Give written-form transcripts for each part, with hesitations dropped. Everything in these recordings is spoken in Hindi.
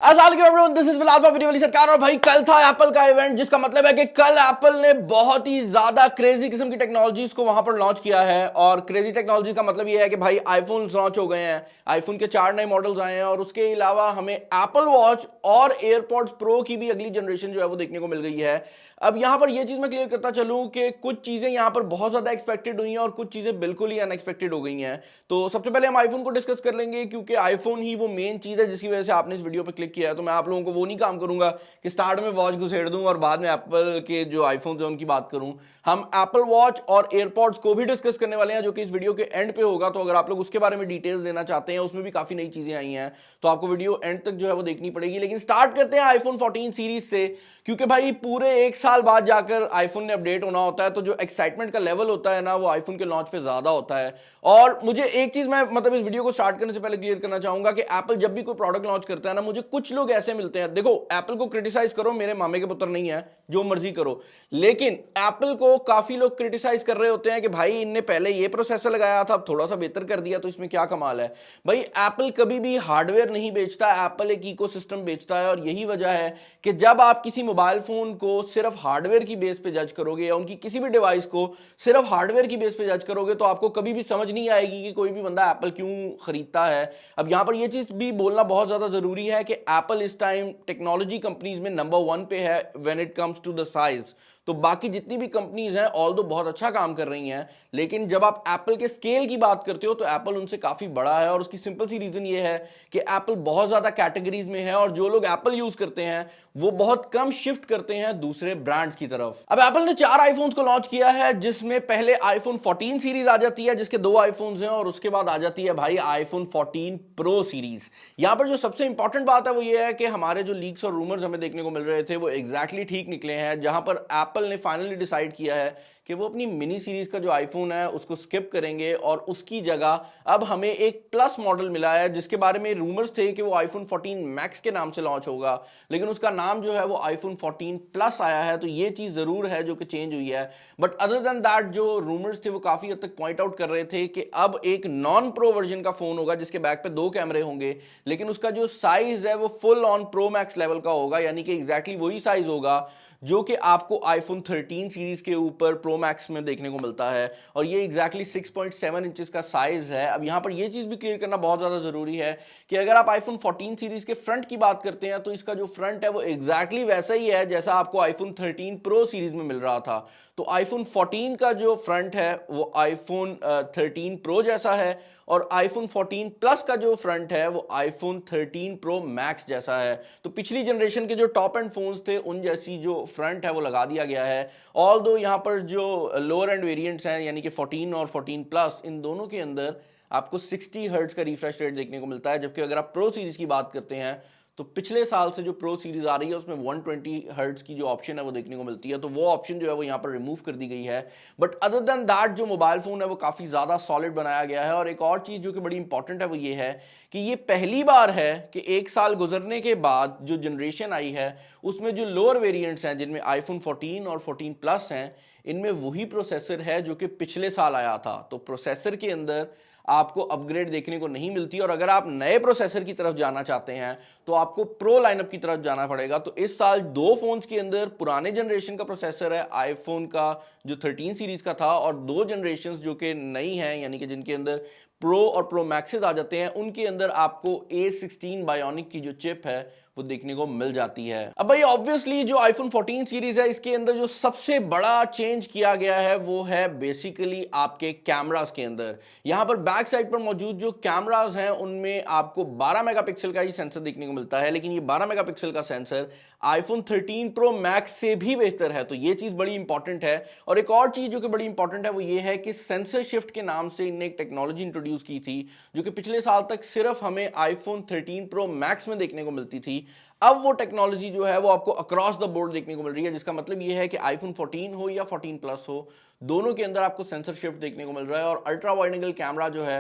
दिस इज बिलाल सरकार। और भाई कल था एप्पल का इवेंट, जिसका मतलब है कि कल एप्पल ने बहुत ही ज्यादा क्रेजी किस्म की टेक्नोलॉजीज को वहां पर लॉन्च किया है। और क्रेजी टेक्नोलॉजी का मतलब यह है कि भाई आईफोन लॉन्च हो गए हैं, आईफोन के 4 नए मॉडल्स आए हैं, और उसके अलावा हमें एप्पल वॉच और एयरपॉड्स प्रो की भी अगली जनरेशन जो है वो देखने को मिल गई है। अब यहां पर यह चीज मैं क्लियर करता चलूं कि कुछ चीजें यहां पर बहुत ज्यादा एक्सपेक्टेड हुई हैं और कुछ चीजें बिल्कुल ही अनएक्सपेक्टेड हो गई हैं। तो सबसे पहले हम आईफोन को डिस्कस कर लेंगे, क्योंकि आईफोन ही वो मेन चीज है जिसकी वजह से आपने इस वीडियो पर क्लिक किया है। तो मैं आप लोगों को वो नहीं काम करूंगा कि स्टार्ट में वॉच घुसेड़ दूं और बाद में एप्पल के जो आईफोन है उनकी बात करूं। हम एप्पल वॉच और एयरपॉड्स को भी डिस्कस करने वाले हैं, जो कि इस वीडियो के एंड पे होगा। तो अगर आप लोग उसके बारे में डिटेल्स लेना चाहते हैं, उसमें भी काफी नई चीजें आई हैं, तो आपको वीडियो एंड तक जो है वो देखनी पड़ेगी। लेकिन स्टार्ट करते हैं आईफोन 14 सीरीज से, क्योंकि भाई पूरे एक साल बाद जाकर आईफोन ने अपडेट होना होता है, तो जो एक्साइटमेंट का लेवल होता है ना, वो आईफोन के लॉन्च पे ज्यादा होता है। और मुझे एक चीज मैं मतलब इस वीडियो को स्टार्ट करने से पहले क्लियर करना चाहूंगा कि एप्पल जब भी कोई प्रोडक्ट लॉन्च करता है ना, मुझे कुछ लोग ऐसे मिलते हैं। देखो, एप्पल को क्रिटिसाइज करो, मेरे मामे के पुत्र नहीं है, जो मर्जी करो, लेकिन एप्पल को काफी लोग क्रिटिसाइज कर रहे होते हैं कि भाई इनने पहले ये प्रोसेसर लगाया था, अब थोड़ा सा बेहतर कर दिया, तो इसमें क्या कमाल है। भाई एप्पल कभी भी हार्डवेयर नहीं बेचता, एप्पल एक इकोसिस्टम बेचता है। और यही वजह है कि जब आप किसी मोबाइल फोन को सिर्फ हार्डवेयर की बेस पे जज करोगे, या उनकी किसी भी डिवाइस को सिर्फ हार्डवेयर की बेस पे जज करोगे, तो आपको कभी भी समझ नहीं आएगी कि कोई भी बंदा एप्पल क्यों खरीदता है। अब यहां पर यह चीज भी बोलना बहुत ज्यादा जरूरी है कि एप्पल इस टाइम टेक्नोलॉजी कंपनीज में नंबर 1 पे है when it comes to the size. तो बाकी जितनी भी कंपनीज हैं ऑल्दो बहुत अच्छा काम कर रही हैं, लेकिन जब आप एप्पल के स्केल की बात करते हो तो एप्पल उनसे काफी बड़ा है। और उसकी सिंपल सी रीजन ये है कि एप्पल बहुत ज्यादा कैटेगरीज में है, और जो लोग एप्पल यूज करते हैं वो बहुत कम शिफ्ट करते हैं दूसरे ब्रांड्स की तरफ। अब एप्पल ने 4 आईफोन्स को लॉन्च किया है, जिसमें पहले आईफोन 14 सीरीज आ जाती है, जिसके 2 आईफोन्स हैं, और उसके बाद आ जाती है भाई आईफोन 14 प्रो सीरीज। यहां पर जो सबसे इंपॉर्टेंट बात है वो ये है कि हमारे जो लीक्स और रूमर्स हमें देखने को मिल रहे थे वो एग्जैक्टली ठीक निकले हैं, जहां पर एप्पल ने फाइनली डिसाइड किया है कि वो अपनी मिनी सीरीज का जो आईफोन है उसको स्किप करेंगे, और उसकी जगह अब हमें एक प्लस मॉडल मिला है, जिसके बारे में रूमर्स थे कि वो आईफोन 14 मैक्स के नाम से लॉन्च होगा, लेकिन उसका नाम जो है वो आईफोन 14 प्लस आया है। तो ये चीज जरूर है जो कि चेंज हुई है, बट अदर देन दैट जो रूमर्स थे वो काफी हद तक पॉइंट आउट कर रहे थे कि अब एक नॉन प्रो वर्जन का फोन होगा, जिसके बैक पे 2 कैमरे होंगे, लेकिन उसका जो साइज है वो full on pro max level का होगा, यानी कि एग्जैक्टली वही साइज होगा जो कि आपको आईफोन 13 सीरीज के ऊपर प्रो मैक्स में देखने को मिलता है। और ये एग्जैक्टली 6.7 इंचेस का साइज है। अब यहां पर ये चीज भी क्लियर करना बहुत ज्यादा जरूरी है कि अगर आप आईफोन 14 सीरीज के फ्रंट की बात करते हैं, तो इसका जो फ्रंट है वो एग्जैक्टली वैसा ही है जैसा आपको आईफोन 13 प्रो सीरीज में मिल रहा था। तो आईफोन 14 का जो फ्रंट है वो आईफोन 13 प्रो जैसा है, और आईफोन 14 प्लस का जो फ्रंट है वो आईफोन 13 प्रो मैक्स जैसा है। तो पिछली जनरेशन के जो टॉप एंड फोन्स थे उन जैसी जो फ्रंट है वो लगा दिया गया है। ऑल दो यहाँ पर जो लोअर एंड वेरिएंट्स हैं, यानी कि 14 और 14 प्लस, इन दोनों के अंदर आपको 60 हर्ट्ज का रिफ्रेश रेट देखने को मिलता है, जबकि अगर आप प्रो सीरीज की बात करते हैं तो पिछले साल से जो प्रो सीरीज आ रही है उसमें 120 हर्ट्ज की जो ऑप्शन है वो देखने को मिलती है। तो वो ऑप्शन जो है वो यहाँ पर रिमूव कर दी गई है। बट अदर देन दैट जो मोबाइल फोन है वो काफी ज्यादा सॉलिड बनाया गया है। और एक और चीज जो कि बड़ी इंपॉर्टेंट है वो ये है कि ये पहली बार है कि एक साल गुजरने के बाद जो जनरेशन आई है उसमें जो लोअर वेरिएंट्स हैं, जिनमें आईफोन 14 और 14 प्लस हैं, इनमें वही प्रोसेसर है जो कि पिछले साल आया था। तो प्रोसेसर के अंदर आपको अपग्रेड देखने को नहीं मिलती। और अगर आप नए प्रोसेसर की तरफ जाना चाहते हैं तो आपको प्रो लाइनअप की तरफ जाना पड़ेगा। तो इस साल 2 फोन्स के अंदर पुराने जनरेशन का प्रोसेसर है आईफोन का जो 13 सीरीज का था, और 2 जनरेशन जो कि नई हैं, यानी कि जिनके अंदर प्रो और प्रो मैक्सेस आ जाते हैं, उनके अंदर आपको A16 बायोनिक की जो चिप है वो देखने को मिल जाती है। अब भाई ऑब्वियसली जो आईफोन 14 सीरीज है इसके अंदर जो सबसे बड़ा चेंज किया गया है वो है बेसिकली आपके कैमरास के अंदर। यहां पर बैक साइड पर मौजूद जो कैमरास हैं उनमें आपको 12 मेगापिक्सल का ही सेंसर देखने को मिलता है, लेकिन ये 12 मेगापिक्सल का सेंसर आईफोन 13 प्रो मैक्स से भी बेहतर है। तो ये चीज बड़ी इंपॉर्टेंट है। और एक और चीज जो कि बड़ी इंपॉर्टेंट है वो ये है कि सेंसर शिफ्ट के नाम से इनने एक टेक्नोलॉजी इंट्रोड्यूस की थी, जो कि पिछले साल तक सिर्फ हमें आईफोन 13 प्रो मैक्स में देखने को मिलती थी। अब वो टेक्नोलॉजी जो है वो आपको अक्रॉस द बोर्ड देखने को मिल रही है, जिसका मतलब ये है कि आईफोन 14 हो या 14 प्लस हो, दोनों के अंदर आपको सेंसर शिफ्ट देखने को मिल रहा है और अल्ट्रा वाइड एंगल कैमरा जो है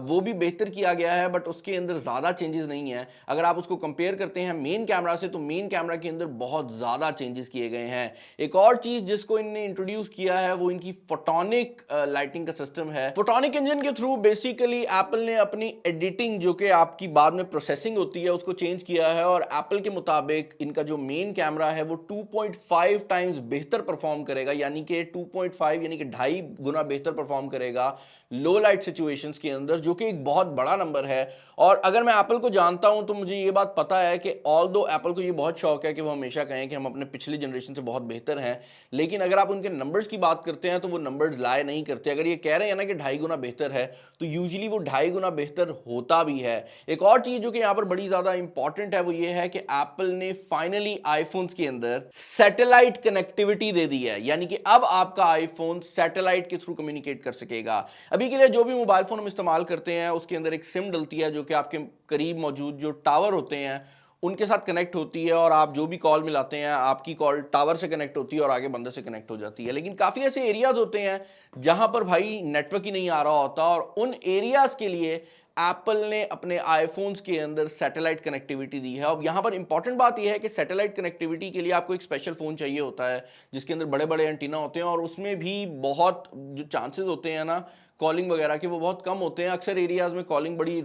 वो भी बेहतर किया गया है, बट उसके अंदर ज़्यादा चेंजेस नहीं है। अगर आप उसको कंपेयर करते हैं मेन कैमरा से तो मेन कैमरा के अंदर बहुत ज़्यादा चेंजेस किए गए हैं। एक और चीज़ जिसको इन्होंने इंट्रोड्यूस किया है वो इनकी फोटोनिक लाइटिंग का सिस्टम है। फोटोनिक इंजन के थ्रू बेसिकली एप्पल ने अपनी एडिटिंग जो कि आपकी बाद में प्रोसेसिंग होती है उसको चेंज किया है और एप्पल के मुताबिक इनका जो मेन कैमरा है वो 2.5 टाइम्स बेहतर परफॉर्म करेगा, यानी कि 2.5 यानी कि 2.5 गुना बेहतर परफॉर्म करेगा लो लाइट सिचुएशंस के अंदर, जो कि एक बहुत बड़ा नंबर है। और अगर मैं एप्पल को जानता हूं तो मुझे ये बात पता है कि ऑल दो एप्पल को ये बहुत शौक है कि वो हमेशा कहें कि हम अपने पिछली जनरेशन से बहुत बेहतर हैं, लेकिन अगर आप उनके नंबर्स की बात करते हैं तो वो नंबर्स लाए नहीं करते। अगर ये कह रहे हैं ना कि 2.5 गुना बेहतर है तो यूजुअली वो 2.5 गुना बेहतर होता भी है। एक और चीज जो कि यहां पर बड़ी ज्यादा इंपॉर्टेंट है वो ये है कि एप्पल ने फाइनली आईफोन्स के अंदर सैटेलाइट कनेक्टिविटी दे दी है, यानी कि अब आपका आईफोन सैटेलाइट के थ्रू कम्युनिकेट कर सकेगा। अभी के लिए जो भी मोबाइल फोन हम इस्तेमाल करते हैं उसके अंदर एक सिम डलती है जो कि आपके करीब मौजूद जो टावर होते हैं उनके साथ कनेक्ट होती है और आप जो भी कॉल मिलाते हैं आपकी कॉल टावर से कनेक्ट होती है और आगे बंदे से कनेक्ट हो जाती है। लेकिन काफ़ी ऐसे एरियाज होते हैं जहां पर भाई नेटवर्क ही नहीं आ रहा होता और उन एरियाज के लिए एप्पल ने अपने आईफोन्स के अंदर सैटेलाइट कनेक्टिविटी दी है। अब यहां पर इंपॉर्टेंट बात यह है कि सैटेलाइट कनेक्टिविटी के लिए आपको एक स्पेशल फ़ोन चाहिए होता है जिसके अंदर बड़े बड़े एंटीना होते हैं और उसमें भी बहुत जो चांसेस होते हैं ना कॉलिंग वगैरह के वो बहुत कम होते हैं। अक्सर एरियाज में कॉलिंग बड़ी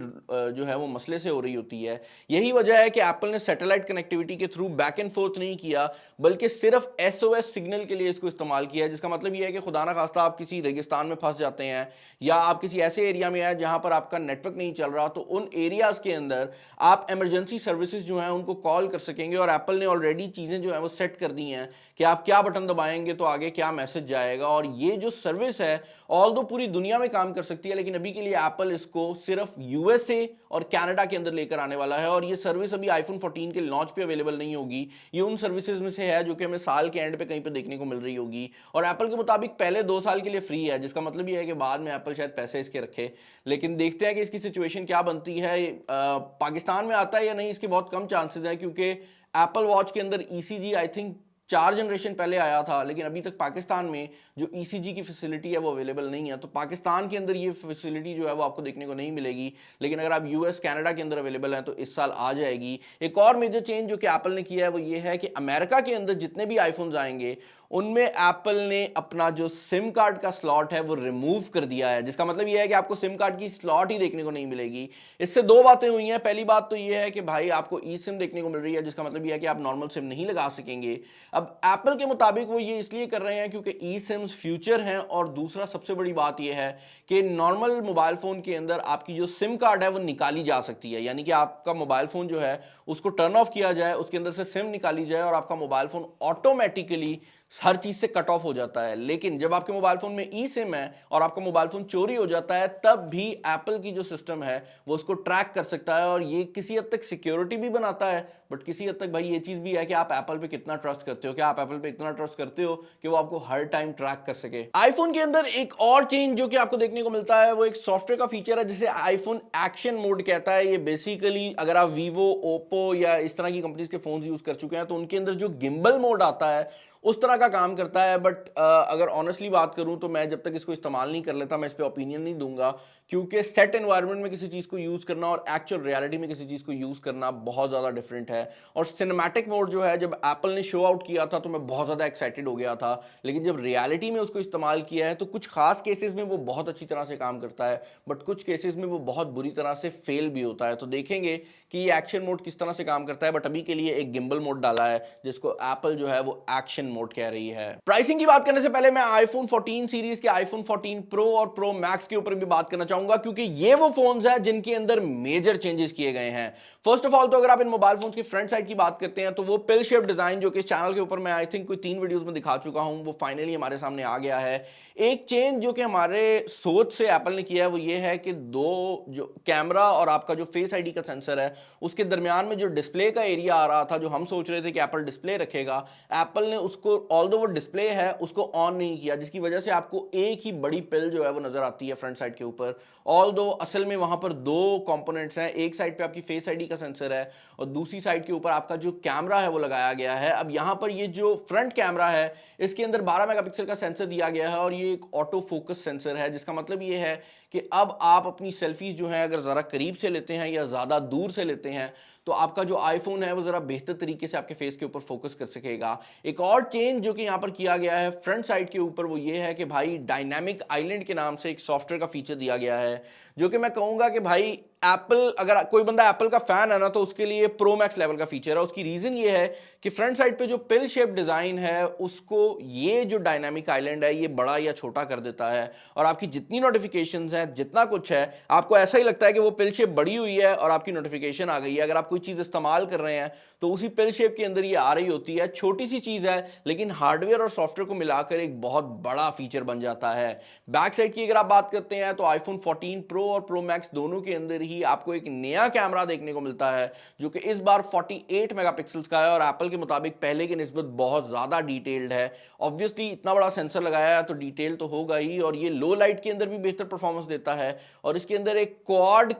जो है वो मसले से हो रही होती है। यही वजह है कि एप्पल ने सैटेलाइट कनेक्टिविटी के थ्रू बैक एंड फोर्थ नहीं किया बल्कि सिर्फ एसओएस सिग्नल के लिए इसको इस्तेमाल किया है, जिसका मतलब ये है कि खुदा ना खास्ता आप किसी रेगिस्तान में फंस जाते हैं या आप किसी ऐसे एरिया में आए जहां पर आपका नेटवर्क नहीं चल रहा तो उन एरियाज के अंदर आप इमरजेंसी सर्विसेज जो हैं उनको कॉल कर सकेंगे। और एप्पल ने ऑलरेडी चीज़ें जो हैं वो सेट कर दी हैं कि आप क्या बटन दबाएंगे तो आगे क्या मैसेज जाएगा और ये जो सर्विस है ऑल दो पूरी दुनिया में काम कर सकती है, लेकिन अभी के लिए एप्पल इसको सिर्फ यूएसए और कनाडा के अंदर लेकर आने वाला है और ये सर्विस अभी आईफोन 14 के लॉन्च पे अवेलेबल नहीं होगी। ये उन सर्विसेज में से है जो कि हमें साल के एंड पे कहीं पे देखने को मिल रही होगी और एप्पल के मुताबिक पहले 2 साल के लिए फ्री है, जिसका मतलब ये है कि बाद में एप्पल शायद पैसे इसके रखे। लेकिन देखते हैं कि इसकी सिचुएशन क्या बनती है। पाकिस्तान में आता है या नहीं इसके बहुत कम चांसेस हैं क्योंकि एप्पल वॉच के अंदर ईसीजी आई थिंक 4 जनरेशन पहले आया था, लेकिन अभी तक पाकिस्तान में जो ईसीजी की फैसिलिटी है वो अवेलेबल नहीं है। तो पाकिस्तान के अंदर ये फैसिलिटी जो है वो आपको देखने को नहीं मिलेगी, लेकिन अगर आप यूएस कनाडा के अंदर अवेलेबल हैं तो इस साल आ जाएगी। एक और मेजर चेंज जो कि एप्पल ने किया है वो ये है कि अमेरिका के अंदर जितने भी आईफोन्स आएंगे उनमें एप्पल ने अपना जो सिम कार्ड का स्लॉट है वो रिमूव कर दिया है, जिसका मतलब ये है कि आपको सिम कार्ड की स्लॉट ही देखने को नहीं मिलेगी। इससे 2 बातें हुई हैं। पहली बात तो ये है कि भाई आपको ई सिम देखने को मिल रही है, जिसका मतलब ये है कि आप नॉर्मल सिम नहीं लगा सकेंगे। अब एप्पल के मुताबिक वो ये इसलिए कर रहे हैं क्योंकि ई सिम्स फ्यूचर हैं और दूसरा सबसे बड़ी बात यह है कि नॉर्मल मोबाइल फोन के अंदर आपकी जो सिम कार्ड है वो निकाली जा सकती है, यानी कि आपका मोबाइल फोन जो है उसको टर्न ऑफ किया जाए, उसके अंदर से सिम निकाली जाए और आपका मोबाइल फोन ऑटोमेटिकली हर चीज से कट ऑफ हो जाता है। लेकिन जब आपके मोबाइल फोन में ई सिम है और आपका मोबाइल फोन चोरी हो जाता है तब भी एप्पल की जो सिस्टम है वो उसको ट्रैक कर सकता है और ये किसी हद तक सिक्योरिटी भी बनाता है, बट किसी हद तक भाई ये चीज भी है कि आप एप्पल पे कितना ट्रस्ट करते हो। क्या आप एप्पल पे इतना ट्रस्ट करते हो कि वो आपको हर टाइम ट्रैक कर सके। आईफोन के अंदर एक और चेंज जो कि आपको देखने को मिलता है वो एक सॉफ्टवेयर का फीचर है जिसे आईफोन एक्शन मोड कहता है। ये बेसिकली अगर आप वीवो, ओप्पो या इस तरह की कंपनीज के फोन यूज कर चुके हैं तो उनके अंदर जो गिम्बल मोड आता है उस तरह का काम करता है। बट अगर ऑनेस्टली बात करूं तो मैं जब तक इसको इस्तेमाल नहीं कर लेता मैं इस पे ओपिनियन नहीं दूंगा, क्योंकि सेट एनवायरनमेंट में किसी चीज़ को यूज़ करना और एक्चुअल रियलिटी में किसी चीज़ को यूज़ करना बहुत ज़्यादा डिफरेंट है। और सिनेमैटिक मोड जो है जब एप्पल ने शो आउट किया था तो मैं बहुत ज़्यादा एक्साइटेड हो गया था, लेकिन जब रियलिटी में उसको इस्तेमाल किया है तो कुछ खास केसेस में वो बहुत अच्छी तरह से काम करता है, बट कुछ केसेस में वो बहुत बुरी तरह से फेल भी होता है। तो देखेंगे कि ये एक्शन मोड किस तरह से काम करता है। बट अभी के लिए एक गिम्बल मोड डाला है जिसको एप्पल जो है वो एक्शन मोड कह रही है। प्राइसिंग की बात करने से पहले मैं आईफोन 14 सीरीज के आईफोन 14 प्रो और प्रो मैक्स के ऊपर भी बात करना चाहूंगा, क्योंकि ये वो फोन्स हैं जिनके अंदर मेजर चेंजेस किए गए हैं। फर्स्ट ऑफ ऑल तो अगर आप इन मोबाइल फोन्स की फ्रंट साइड की बात करते हैं तो वो पिल शेप डिजाइन जो कि चैनल के ऊपर मैं आई थिंक कोई 3 वीडियोस में दिखा चुका हूं वो फाइनली हमारे सामने आ गया है। एक चेंज जो कि हमारे सोच से एप्पल ने किया है वो ये है कि दो जो कैमरा और आपका जो फेस आईडी का सेंसर है उसके दरमियान में जो डिस्प्ले का एरिया आ रहा था, जो हम सोच रहे थे कि एप्पल डिस्प्ले रखेगा, एप्पल ने उसको ऑल्दो वो डिस्प्ले है उसको ऑन नहीं किया, जिसकी वजह से आपको एक ही बड़ी पिल जो है वो नजर आती है फ्रंट साइड के ऊपर। ऑल दो असल में वहां पर दो कंपोनेंट्स हैं, एक साइड पे आपकी फेस आईडी का सेंसर है और दूसरी साइड के ऊपर आपका जो कैमरा है वो लगाया गया है। अब यहां पर ये जो फ्रंट कैमरा है इसके अंदर 12 मेगापिक्सल का सेंसर दिया गया है और ये एक ऑटो फोकस सेंसर है, जिसका मतलब ये है कि अब आप अपनी सेल्फीज जो हैं अगर ज़रा करीब से लेते हैं या ज़्यादा दूर से लेते हैं तो आपका जो आईफोन है वो ज़रा बेहतर तरीके से आपके फेस के ऊपर फोकस कर सकेगा। एक और चेंज जो कि यहाँ पर किया गया है फ्रंट साइड के ऊपर वो ये है कि भाई डायनामिक आइलैंड के नाम से एक सॉफ्टवेयर का फीचर दिया गया है, जो कि मैं कहूँगा कि भाई एप्पल, अगर कोई बंदा एप्पल का फैन है ना तो उसके लिए प्रो मैक्स लेवल का फीचर है। उसकी रीज़न ये है कि फ्रंट साइड पे जो पिल शेप डिज़ाइन है उसको ये जो डायनामिक आइलैंड है ये बड़ा या छोटा कर देता है और आपकी जितनी नोटिफिकेशंस हैं जितना कुछ है आपको ऐसा ही लगता है कि वो पिल शेप बड़ी हुई है और आपकी नोटिफिकेशन आ गई है। अगर आप कोई चीज़ इस्तेमाल कर रहे हैं तो उसी पिल शेप के अंदर ये आ रही होती है। छोटी सी चीज़ है लेकिन हार्डवेयर और सॉफ्टवेयर को मिलाकर एक बहुत बड़ा फीचर बन जाता है। बैक साइड की अगर आप बात करते हैं तो आईफोन 14 प्रो और प्रो मैक्स दोनों के अंदर ही आपको एक नया कैमरा देखने को मिलता है जो कि इस बार 48 मेगापिक्सल्स का है और एप्पल के मुताबिक पहले की निस्बत बहुत ज्यादा डिटेल्ड है। ऑब्वियसली इतना बड़ा सेंसर लगाया है तो डिटेल तो होगा ही और ये लो लाइट के अंदर भी बेहतर परफॉर्मेंस देता है और इसके अंदर एक क्वाड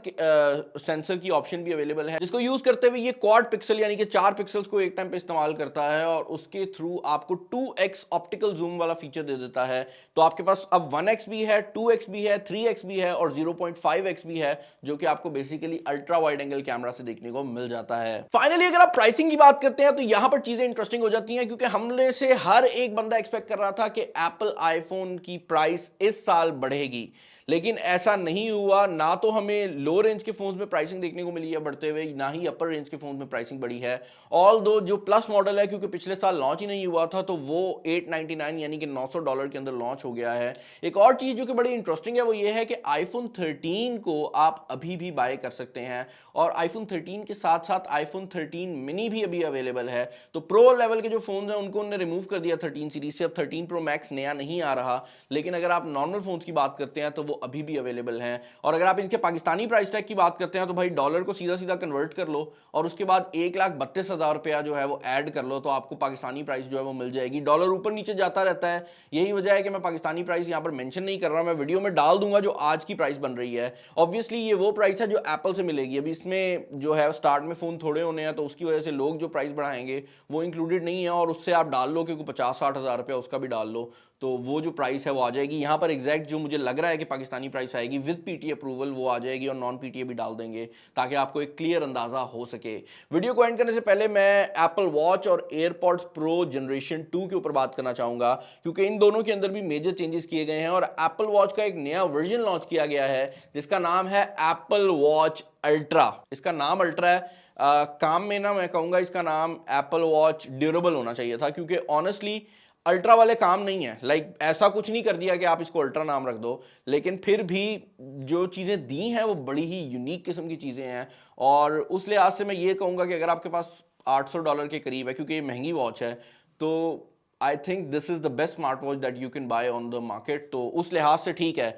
सेंसर की ऑप्शन भी अवेलेबल है, जिसको यूज करते हुए ये क्वाड पिक्सल यानी कि 4 पिक्सल्स को एक टाइम पे इस्तेमाल करता है और उसके थ्रू आपको 2x ऑप्टिकल जूम वाला फीचर दे देता है। तो आपके पास अब 1x भी है, 2x भी है, 3x भी है और 0.5x भी है, जो कि आपको basically ultra wide angle camera से देखने को मिल जाता है। फाइनली अगर आप प्राइसिंग की बात करते हैं तो यहां पर चीजें इंटरेस्टिंग हो जाती हैं, क्योंकि हमने से हर एक बंदा एक्सपेक्ट कर रहा था कि एप्पल आईफोन की प्राइस इस साल बढ़ेगी, लेकिन ऐसा नहीं हुआ। ना तो हमें लो रेंज के फोन्स में प्राइसिंग देखने को मिली है बढ़ते हुए, ना ही अपर रेंज के फोन्स में प्राइसिंग बढ़ी है। ऑल दो जो प्लस मॉडल है, क्योंकि पिछले साल लॉन्च ही नहीं हुआ था, तो वो $899 यानी कि $900 के अंदर लॉन्च हो गया है। एक और चीज जो कि बड़ी इंटरेस्टिंग है वो ये है कि आईफोन 13 को आप अभी भी बाय कर सकते हैं और आईफोन 13 के साथ साथ आईफोन 13 मिनी भी अभी अवेलेबल है। तो प्रो लेवल के जो फोन हैं उनको उन्होंने रिमूव कर दिया 13 सीरीज से, अब 13 प्रो मैक्स नया नहीं आ रहा, लेकिन अगर आप नॉर्मल फोन्स की बात करते हैं तो वो अभी भी अवेलेबल हैं। और अगर आप इनके पाकिस्तानी प्राइस टैग की बात करते हैं तो भाई डॉलर को सीधा सीधा कन्वर्ट कर लो और उसके बाद 1,32,000 रुपया जो है वो ऐड कर लो, तो आपको पाकिस्तानी प्राइस जो है वो मिल जाएगी। डॉलर ऊपर नीचे जाता रहता है, यही वजह है कि मैं पाकिस्तानी प्राइस यहां पर मेंशन नहीं कर रहा। मैं वीडियो में डाल दूंगा जो आज की प्राइस बन रही है। ऑब्वियसली ये वो प्राइस है जो एप्पल से मिलेगी। अभी इसमें जो है स्टार्ट में फोन थोड़े होने हैं तो उसकी वजह से लोग जो प्राइस बढ़ाएंगे वो इंक्लूडेड नहीं है और उससे आप डाल लो क्योंकि 50-60 हज़ार रुपया उसका भी डाल लो तो वो जो प्राइस है वो आ जाएगी। यहाँ पर एग्जैक्ट जो मुझे लग रहा है कि पाकिस्तानी प्राइस आएगी विद पीटीए अप्रूवल वो आ जाएगी और नॉन पीटीए भी डाल देंगे ताकि आपको एक क्लियर अंदाजा हो सके। वीडियो को एंड करने से पहले मैं एप्पल वॉच और एयरपॉड्स प्रो जनरेशन 2 के ऊपर बात करना चाहूंगा, क्योंकि इन दोनों के अंदर भी मेजर चेंजेस किए गए हैं और एप्पल वॉच का एक नया वर्जन लॉन्च किया गया है जिसका नाम है एप्पल वॉच अल्ट्रा। इसका नाम अल्ट्रा है, काम में ना मैं कहूंगा इसका नाम एप्पल वॉच ड्यूरेबल होना चाहिए था, क्योंकि ऑनेस्टली अल्ट्रा वाले काम नहीं है। लाइक ऐसा कुछ नहीं कर दिया कि आप इसको अल्ट्रा नाम रख दो, लेकिन फिर भी जो चीज़ें दी हैं वो बड़ी ही यूनिक किस्म की चीज़ें हैं और उस लिहाज से मैं ये कहूँगा कि अगर आपके पास $800 के करीब है, क्योंकि ये महंगी वॉच है, तो I think this is the best smart watch that you can buy on the market. तो उस लिहाज से ठीक है,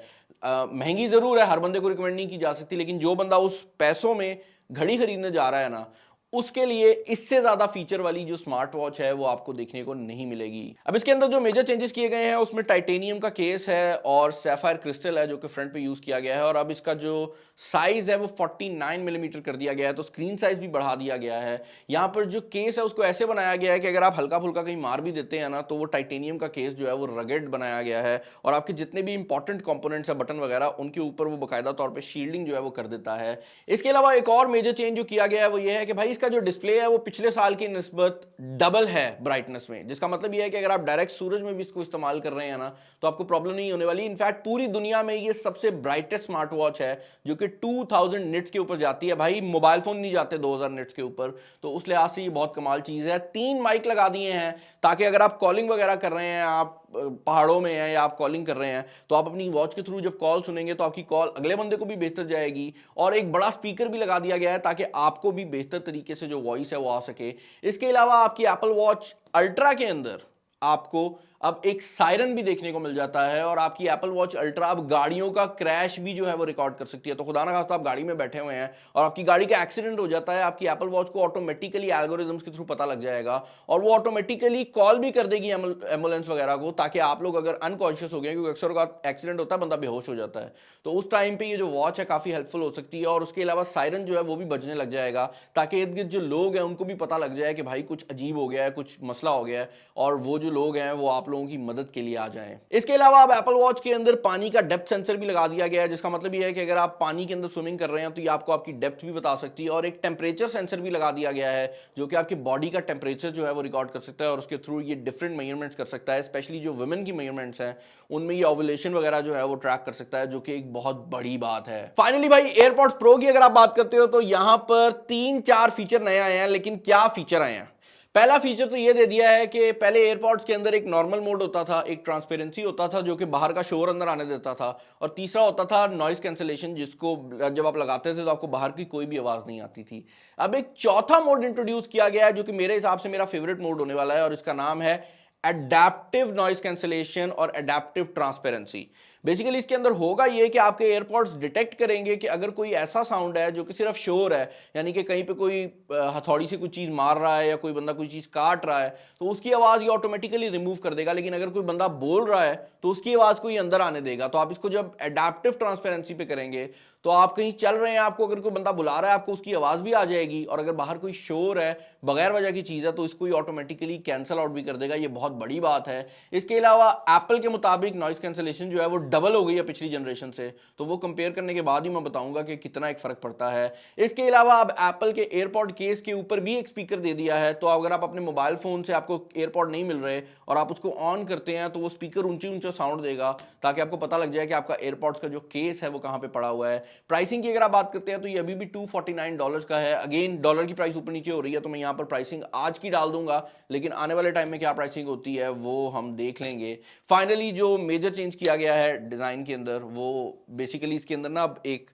महंगी ज़रूर है, हर बंदे को रिकमेंड नहीं की जा सकती, लेकिन जो बंदा उस पैसों में घड़ी खरीदने जा रहा है ना उसके लिए इससे ज्यादा फीचर वाली जो स्मार्ट वॉच है वो आपको देखने को नहीं मिलेगी। अब इसके अंदर जो मेजर चेंजेस किए गए हैं उसमें टाइटेनियम का केस है और सैफायर क्रिस्टल है जो कि फ्रंट पे यूज किया गया है और अब इसका जो साइज है वो 49 मिलीमीटर कर दिया गया है, तो स्क्रीन साइज भी बढ़ा दिया गया है। यहाँ पर जो केस है उसको ऐसे बनाया गया है कि अगर आप हल्का फुल्का कहीं मार भी देते हैं ना तो वो टाइटेनियम का केस जो है वो रगेड बनाया गया है और आपके जितने भी इंपॉर्टेंट कंपोनेंट्स है बटन वगैरह उनके ऊपर वो बाकायदा तौर पर शील्डिंग जो है वो कर देता है। इसके अलावा एक और मेजर चेंज जो किया गया है वो ये है कि भाई इसका जो डिस्प्ले है वो पिछले साल की निस्बत डबल है ब्राइटनेस में, जिसका मतलब यह है कि अगर आप डायरेक्ट सूरज में भी इसको इस्तेमाल कर रहे हैं ना तो आपको प्रॉब्लम नहीं होने वाली। इनफैक्ट पूरी दुनिया में ये सबसे ब्राइटेस्ट स्मार्ट वॉच है जो कि 2000 निट्स के ऊपर जाती है। भाई मोबाइल फोन नहीं जाते 2000 निट्स के ऊपर, तो उस लिहाज से ये बहुत कमाल चीज है। 3 माइक लगा दिए हैं ताकि अगर आप कॉलिंग वगैरह कर रहे हैं, आप पहाड़ों में हैं या आप कॉलिंग कर रहे हैं, तो आप अपनी वॉच के थ्रू जब कॉल सुनेंगे तो आपकी कॉल अगले बंदे को भी बेहतर जाएगी। और एक बड़ा स्पीकर भी लगा दिया गया है ताकि आपको भी बेहतर तरीके से जो वॉइस है वो आ सके। इसके अलावा आपकी एप्पल वॉच अल्ट्रा के अंदर आपको अब एक सायरन भी देखने को मिल जाता है और आपकी एप्पल वॉच अल्ट्रा अब गाड़ियों का क्रैश भी जो है वो रिकॉर्ड कर सकती है। तो खुदा ना खास्ता आप गाड़ी में बैठे हुए हैं और आपकी गाड़ी का एक्सीडेंट हो जाता है, आपकी एप्पल वॉच को ऑटोमेटिकली एल्गोरिथम्स के थ्रू पता लग जाएगा और वो ऑटोमेटिकली कॉल भी कर देगी एम्बुलेंस वगैरह को, ताकि आप लोग अगर अनकॉन्शियस हो गए, क्योंकि अक्सर का एक्सीडेंट होता है बंदा बेहोश हो जाता है, तो उस टाइम पे ये जो वॉच है काफी हेल्पफुल हो सकती है। और उसके अलावा सायरन जो है वो भी बजने लग जाएगा ताकि इर्द गिर्द जो लोग हैं उनको भी पता लग जाए कि भाई कुछ अजीब हो गया है, कुछ मसला हो गया है, और वो जो लोग हैं वो आप लोगों की मदद के लिए आ जाएं। इसके अलावा अब एप्पल वॉच के अंदर पानी का डेप्थ सेंसर भी लगा दिया गया है, जिसका मतलब ये है कि अगर आप पानी के अंदर स्विमिंग कर रहे हैं तो ये आपको आपकी डेप्थ भी बता सकती है। और एक टेम्परेचर सेंसर भी लगा दिया गया है जो कि आपकी बॉडी का टेम्परेचर जो है वो रिकॉर्ड कर सकता है और उसके थ्रू ये डिफरेंट मेजरमेंट्स कर सकता है। स्पेशली जो वुमेन की मेजरमेंट्स हैं उनमें ये ओवुलेशन वगैरह जो है वो ट्रैक कर सकता है, जो कि एक बहुत बड़ी बात है। फाइनली भाई एयरपॉड्स प्रो की अगर आप बात करते हो तो यहां पर 3-4 फीचर नए आए हैं। लेकिन क्या फीचर आए हैं? पहला फीचर तो ये दे दिया है कि पहले एयरपॉड्स के अंदर एक नॉर्मल मोड होता था, एक ट्रांसपेरेंसी होता था जो कि बाहर का शोर अंदर आने देता था, और तीसरा होता था नॉइस कैंसिलेशन, जिसको जब आप लगाते थे तो आपको बाहर की कोई भी आवाज नहीं आती थी। अब एक चौथा मोड इंट्रोड्यूस किया गया है जो कि मेरे हिसाब से मेरा फेवरेट मोड होने वाला है, और इसका नाम है एडेप्टिव नॉइस कैंसिलेशन और एडेप्टिव ट्रांसपेरेंसी। बेसिकली इसके अंदर होगा ये कि आपके एयरपॉड्स डिटेक्ट करेंगे कि अगर कोई ऐसा साउंड है जो कि सिर्फ शोर है, यानी कि कहीं पे कोई हथौड़ी से कोई चीज मार रहा है या कोई बंदा कोई चीज काट रहा है, तो उसकी आवाज ये ऑटोमेटिकली रिमूव कर देगा। लेकिन अगर कोई बंदा बोल रहा है तो उसकी आवाज को ये अंदर आने देगा। तो आप इसको जब एडेप्टिव ट्रांसपेरेंसी पे करेंगे तो आप कहीं चल रहे हैं, आपको अगर कोई बंदा बुला रहा है आपको उसकी आवाज भी आ जाएगी, और अगर बाहर कोई शोर है बगैर वजह की चीज है तो इसको ऑटोमेटिकली कैंसिल आउट भी कर देगा। ये बहुत बड़ी बात है। इसके अलावा एप्पल के मुताबिक नॉइस कैंसिलेशन जो है वो डबल हो गई है पिछली जनरेशन से, तो वो कंपेयर करने के बाद ही मैं बताऊंगा कि कितना एक फर्क पड़ता है। इसके अलावा अब एप्पल के एयरपॉड केस के ऊपर भी एक स्पीकर दे दिया है, तो अगर आप अपने मोबाइल फोन से आपको एयरपॉड नहीं मिल रहे और आप उसको ऑन करते हैं तो वो स्पीकर ऊंची ऊंचा साउंड देगा ताकि आपको पता लग जाए कि आपका एयरपॉड्स का जो केस है वो कहां पे पड़ा हुआ है। प्राइसिंग की अगर आप बात करते हैं तो ये अभी भी $249 का है। अगेन डॉलर की प्राइस ऊपर नीचे हो रही है, तो मैं यहां पर प्राइसिंग आज की डाल दूंगा, लेकिन आने वाले टाइम में क्या प्राइसिंग होती है वो हम देख लेंगे। फाइनली जो मेजर चेंज किया गया है डिजाइन के अंदर, वो बेसिकली इसके अंदर ना अब एक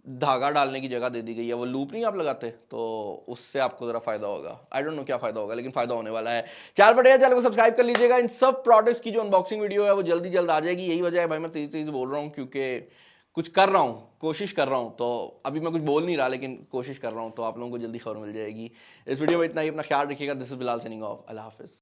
धागा डालने की जगह दे दी गई है। वो लूप नहीं आप लगाते तो उससे आपको जरा फायदा होगा। आई डोंट नो क्या फायदा होगा, लेकिन फायदा होने वाला है। चार बटे चैनल को सब्सक्राइब कर लीजिएगा। इन सब प्रोडक्ट्स की जो अनबॉक्सिंग वीडियो है वो जल्दी जल्द आ जाएगी। यही वजह है भाई मैं तेज तेज बोल रहा हूँ, क्योंकि कुछ कर रहा हूँ, कोशिश कर रहा हूँ। तो अभी मैं कुछ बोल नहीं रहा लेकिन कोशिश कर रहा हूँ, तो आप लोगों को जल्दी खबर मिल जाएगी। इस वीडियो में इतना ही। अपना ख्याल रखिएगा। This is Bilal signing off. Allah Hafiz.